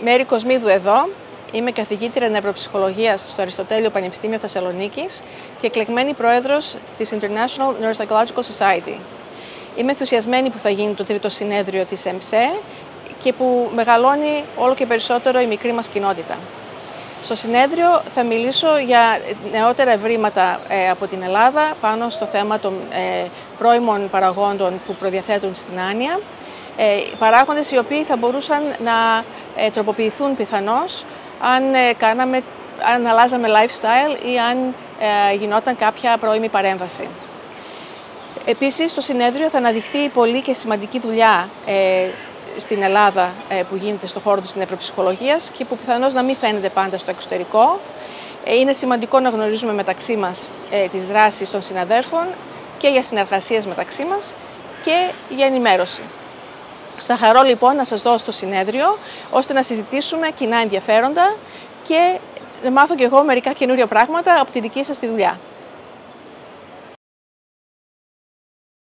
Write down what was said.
Μέρη Κοσμίδου εδώ. Είμαι καθηγήτρια νευροψυχολογίας στο Αριστοτέλειο Πανεπιστήμιο Θεσσαλονίκης και εκλεγμένη πρόεδρος της International Neuropsychological Society. Είμαι ενθουσιασμένη που θα γίνει το τρίτο συνέδριο της ΕΜΣΕ και που μεγαλώνει όλο και περισσότερο η μικρή μας κοινότητα. Στο συνέδριο θα μιλήσω για νεότερα ευρήματα από την Ελλάδα πάνω στο θέμα των πρώιμων παραγόντων που προδιαθέτουν στην άνοια. Παράγοντες οι οποίοι θα μπορούσαν να τροποποιηθούν πιθανώς αν αλλάζαμε lifestyle ή αν γινόταν κάποια πρώιμη παρέμβαση. Επίσης, στο συνέδριο θα αναδειχθεί πολύ και σημαντική δουλειά στην Ελλάδα που γίνεται στον χώρο της νευροψυχολογίας και που πιθανώς να μην φαίνεται πάντα στο εξωτερικό. Είναι σημαντικό να γνωρίζουμε μεταξύ μας τις δράσεις των συναδέρφων και για συνεργασίες μεταξύ μας και για ενημέρωση. Θα χαρώ λοιπόν να σας δω στο συνέδριο, ώστε να συζητήσουμε κοινά ενδιαφέροντα και να μάθω κι εγώ μερικά καινούργια πράγματα από τη δική σας τη δουλειά.